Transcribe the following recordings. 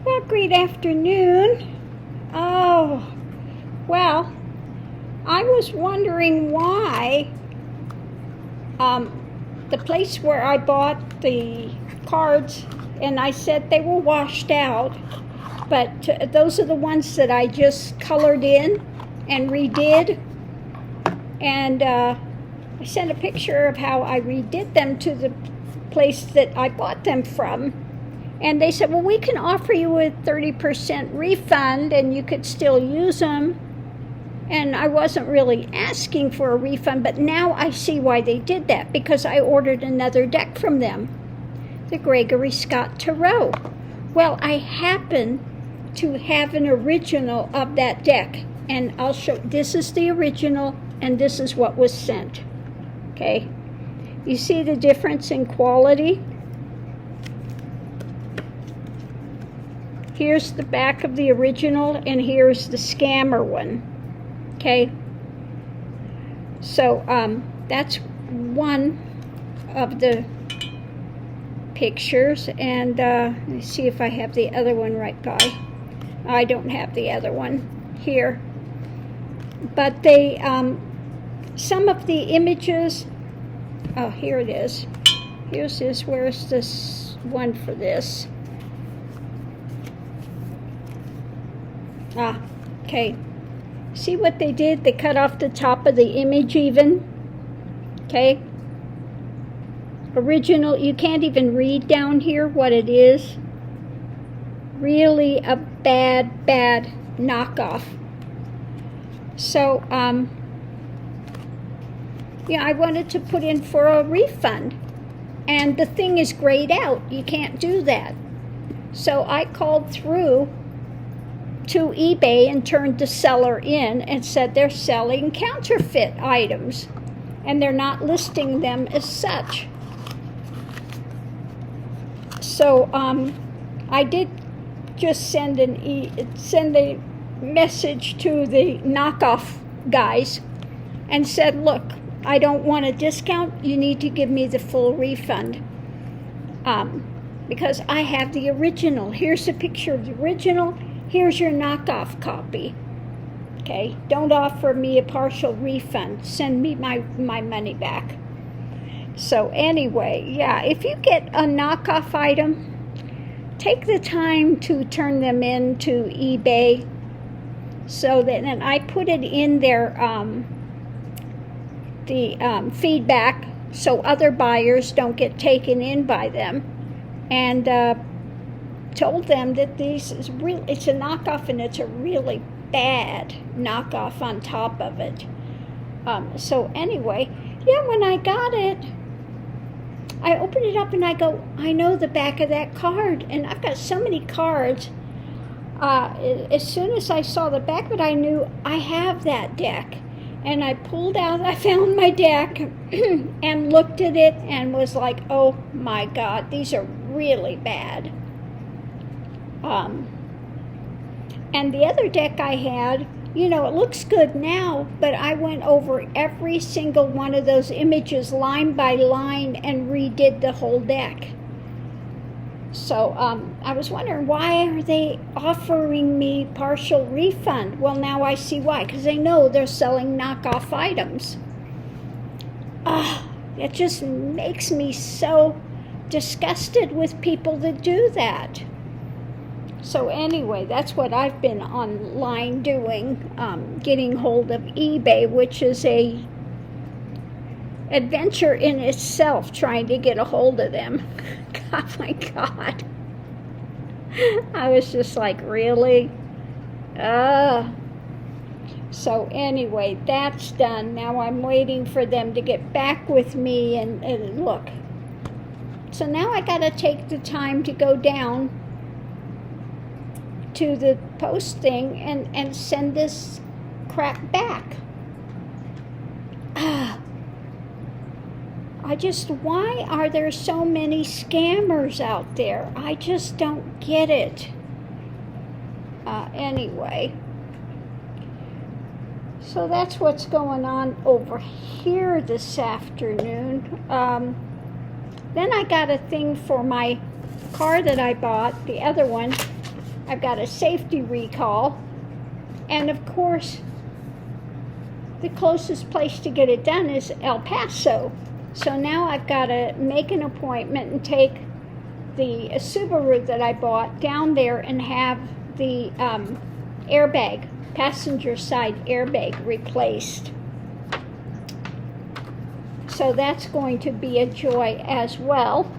Well, great afternoon. Oh, well, I was wondering why the place where I bought the cards, and I said they were washed out, but those are the ones that I just colored in and redid. And I sent a picture of how I redid them to the place that I bought them from. And they said, well, we can offer you a 30% refund and you could still use them. And I wasn't really asking for a refund, but now I see why they did that, because I ordered another deck from them, the Gregory Scott Tarot. Well, I happen to have an original of that deck, and I'll show. This is the original, and this is what was sent. Okay, you see the difference in quality? Here's the back of the original, and here's the scammer one. Okay, so that's one of the pictures, and let me see if I have the other one right by. I don't have the other one here, but they some of the images. Oh, here it is. Here's this. Where's this one for this? Ah, okay. See what they did? They cut off the top of the image even. Okay. Original, you can't even read down here what it is. Really a bad knockoff. So, yeah, I wanted to put in for a refund. And the thing is grayed out. You can't do that. So I called through to eBay and turned the seller in and said they're selling counterfeit items and they're not listing them as such. So I did just send a message to the knockoff guys and said, look, I don't want a discount. You need to give me the full refund because I have the original. Here's a picture of the original. Here's your knockoff copy. Okay, don't offer me a partial refund. Send me my money back. So anyway, yeah, if you get a knockoff item, take the time to turn them into eBay. So that, and I put it in their feedback so other buyers don't get taken in by them, and told them that this is real. It's a knockoff, and it's a really bad knockoff on top of it. So anyway, yeah, when I got it, I opened it up and I go, I know the back of that card, and I've got so many cards. As soon as I saw the back of it, I knew I have that deck. And I pulled out, I found my deck and looked at it and was like, oh my God, these are really bad. And the other deck I had, you know, it looks good now, but I went over every single one of those images line by line and redid the whole deck. So I was wondering, why are they offering me partial refund? Well, now I see why, because they know they're selling knockoff items. It just makes me so disgusted with people that do that. So anyway, that's what I've been online doing, getting hold of eBay, which is a adventure in itself, trying to get a hold of them. Oh my God. I was just like, really? So anyway, that's done. Now I'm waiting for them to get back with me and look. So now I got to take the time to go down to the post thing and send this crap back. Why are there so many scammers out there? I just don't get it. Anyway, so that's what's going on over here this afternoon. Then I got a thing for my car that I bought, the other one, I've got a safety recall, and of course, the closest place to get it done is El Paso. So now I've got to make an appointment and take the Subaru that I bought down there and have the airbag, passenger side airbag, replaced. So that's going to be a joy as well.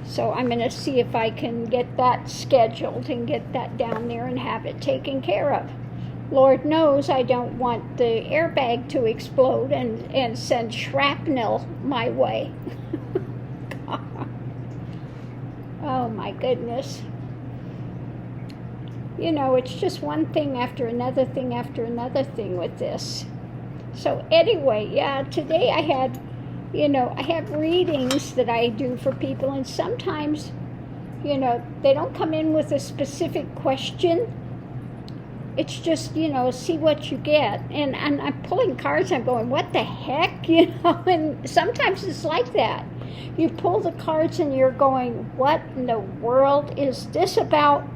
So I'm going to see if I can get that scheduled and get that down there and have it taken care of. Lord knows I don't want the airbag to explode and send shrapnel my way. Oh my goodness. You know, it's just one thing after another thing after another thing with this. So anyway, yeah, today I had, I have readings that I do for people, and sometimes, they don't come in with a specific question. It's just, see what you get. And I'm pulling cards, I'm going, what the heck, and sometimes it's like that. You pull the cards and you're going, what in the world is this about?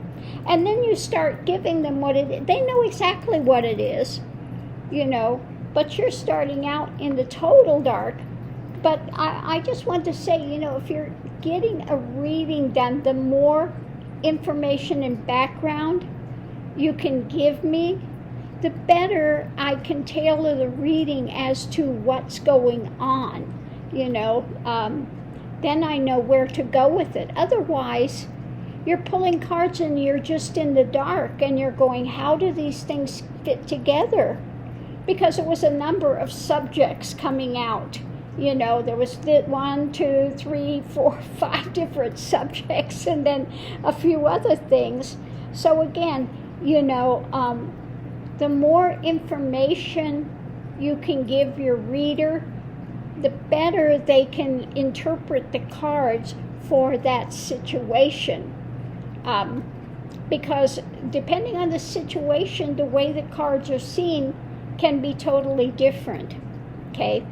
And then you start giving them what it is. They know exactly what it is, but you're starting out in the total dark. But I just want to say, if you're getting a reading done, the more information and background you can give me, the better I can tailor the reading as to what's going on, then I know where to go with it. Otherwise, you're pulling cards and you're just in the dark and you're going, how do these things fit together? Because it was a number of subjects coming out. There was 1, 2, 3, 4, 5 different subjects and then a few other things. So again, the more information you can give your reader, the better they can interpret the cards for that situation. Because depending on the situation, the way the cards are seen can be totally different. Okay?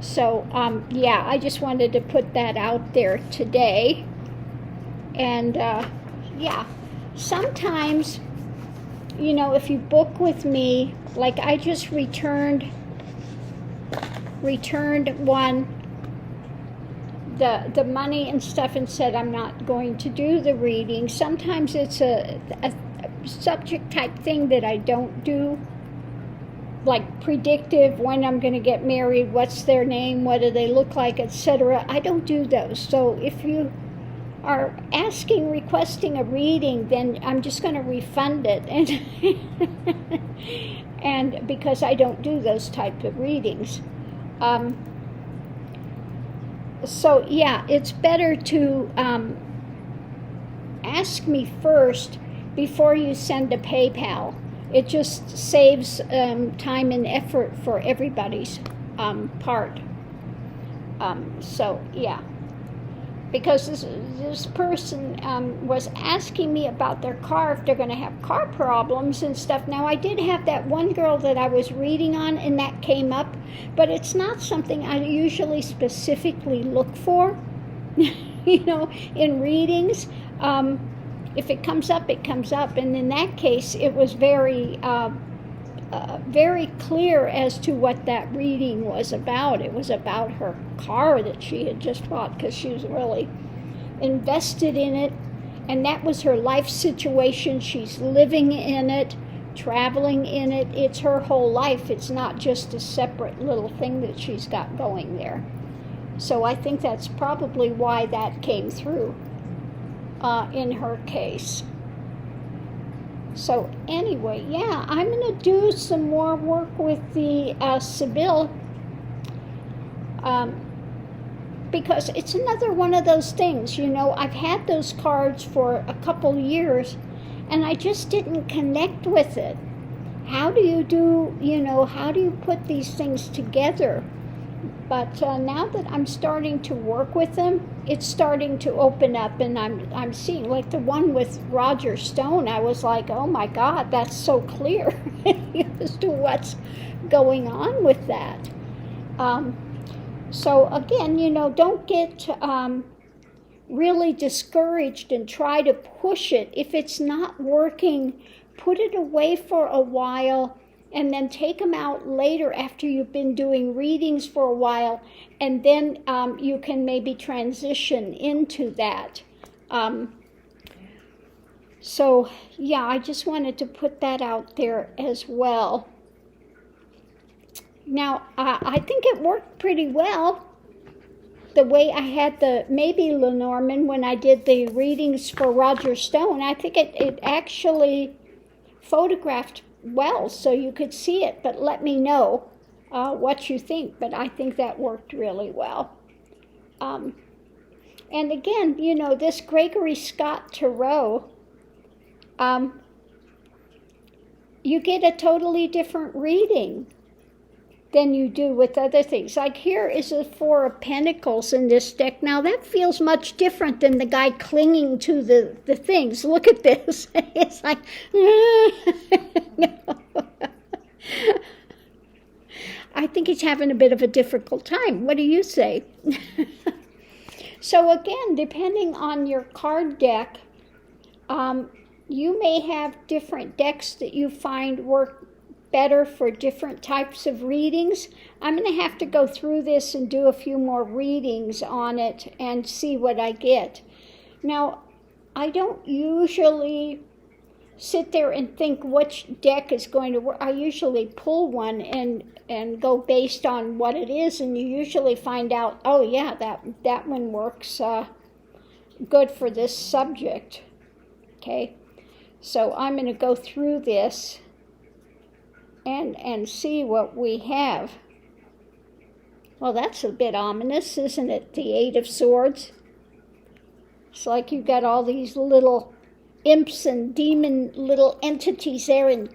So, I just wanted to put that out there today. And, sometimes, if you book with me, like I just returned one, the money and stuff, and said I'm not going to do the reading. Sometimes it's a subject type thing that I don't do, like predictive, when I'm going to get married, what's their name, what do they look like, etc. I don't do those. So if you are requesting a reading, then I'm just going to refund it, and because I don't do those type of readings. So yeah, it's better to ask me first before you send a PayPal. It just saves time and effort for everybody's part. So yeah, because this person was asking me about their car, if they're going to have car problems and stuff. Now, I did have that one girl that I was reading on, and that came up, but it's not something I usually specifically look for, in readings. If it comes up, it comes up. And in that case, it was very clear as to what that reading was about. It was about her car that she had just bought because she was really invested in it. And that was her life situation. She's living in it, traveling in it. It's her whole life. It's not just a separate little thing that she's got going there. So I think that's probably why that came through in her case. So anyway, yeah, I'm going to do some more work with the Sibyl, because it's another one of those things, I've had those cards for a couple years, and I just didn't connect with it. How do you put these things together? But now that I'm starting to work with them, it's starting to open up, and I'm seeing, like the one with Roger Stone, I was like, oh my God, that's so clear as to what's going on with that. So again, don't get really discouraged and try to push it. If it's not working, put it away for a while and then take them out later after you've been doing readings for a while, and then you can maybe transition into that. So, yeah, I just wanted to put that out there as well. Now, I think it worked pretty well. The way I had maybe Lenormand when I did the readings for Roger Stone, I think it actually photographed well so you could see it, but let me know what you think. But I think that worked really well. And again, this Gregory Scott Tarot, you get a totally different reading than you do with other things. Like here is a Four of Pentacles in this deck. Now that feels much different than the guy clinging to the things. Look at this. It's like, I think he's having a bit of a difficult time. What do you say? So again, depending on your card deck, you may have different decks that you find work better for different types of readings. I'm going to have to go through this and do a few more readings on it and see what I get. Now, I don't usually sit there and think which deck is going to work. I usually pull one and go based on what it is, and you usually find out, oh yeah, that one works good for this subject. Okay, so I'm going to go through this and see what we have. Well, that's a bit ominous, isn't it? The Eight of Swords. It's like you've got all these little imps and demon little entities there and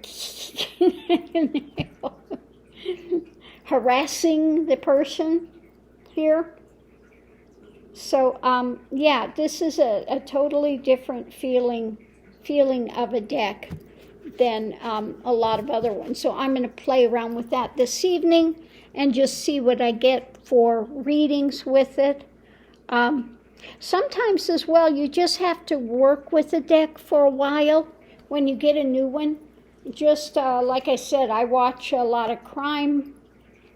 harassing the person here. So, yeah, this is a totally different feeling of a deck than a lot of other ones. So I'm going to play around with that this evening and just see what I get for readings with it. Sometimes as well, you just have to work with the deck for a while when you get a new one. Just like I said, I watch a lot of crime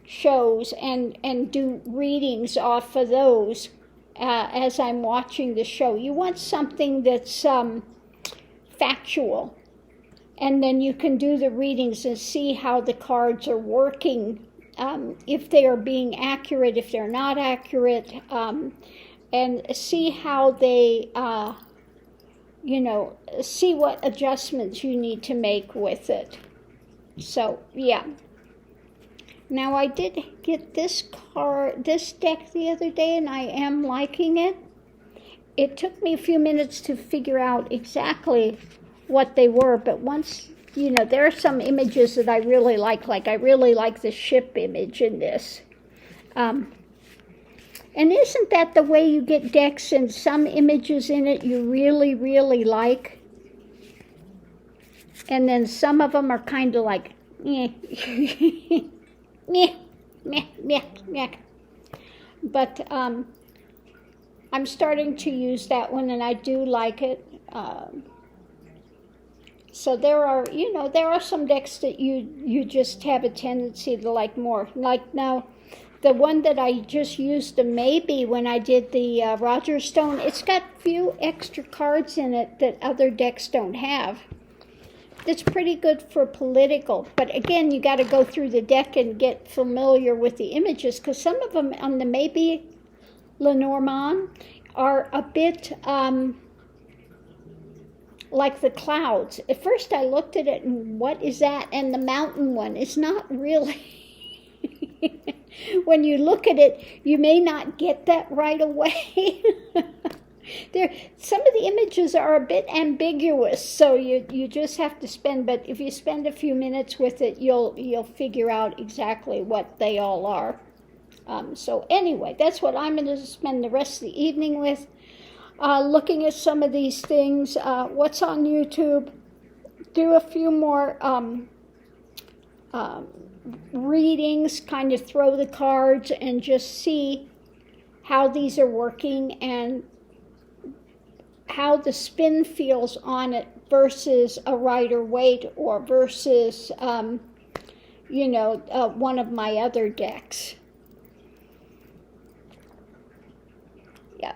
shows and do readings off of those as I'm watching the show. You want something that's factual. And then you can do the readings and see how the cards are working, if they are being accurate, if they're not accurate, and see how they, see what adjustments you need to make with it. So, yeah. Now, I did get this deck the other day, and I am liking it. It took me a few minutes to figure out exactly what they were, but once, there are some images that I really like I really like the ship image in this. And isn't that the way you get decks and some images in it you really, really like? And then some of them are kind of like, meh, meh, meh, meh, meh. But I'm starting to use that one, and I do like it. So there are some decks that you just have a tendency to like more. Like now, the one that I just used the maybe when I did the Roger Stone, it's got few extra cards in it that other decks don't have. It's pretty good for political, but again, you got to go through the deck and get familiar with the images, because some of them on the maybe Lenormand are a bit like the clouds. At first I looked at it and what is that? And the mountain one is not really. When you look at it, you may not get that right away. Some of the images are a bit ambiguous, so you just have to spend, but if you spend a few minutes with it, you'll figure out exactly what they all are. So anyway, that's what I'm going to spend the rest of the evening with. Looking at some of these things, what's on YouTube, do a few more readings, kind of throw the cards and just see how these are working and how the spin feels on it versus a rider weight or versus, one of my other decks. Yeah.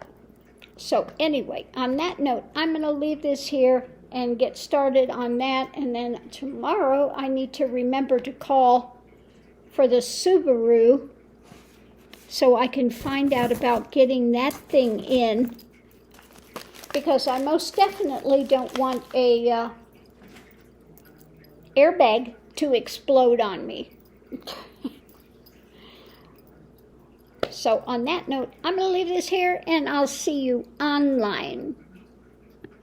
So anyway, on that note, I'm going to leave this here and get started on that. And then tomorrow I need to remember to call for the Subaru so I can find out about getting that thing in, because I most definitely don't want a airbag to explode on me. So on that note, I'm going to leave this here, and I'll see you online.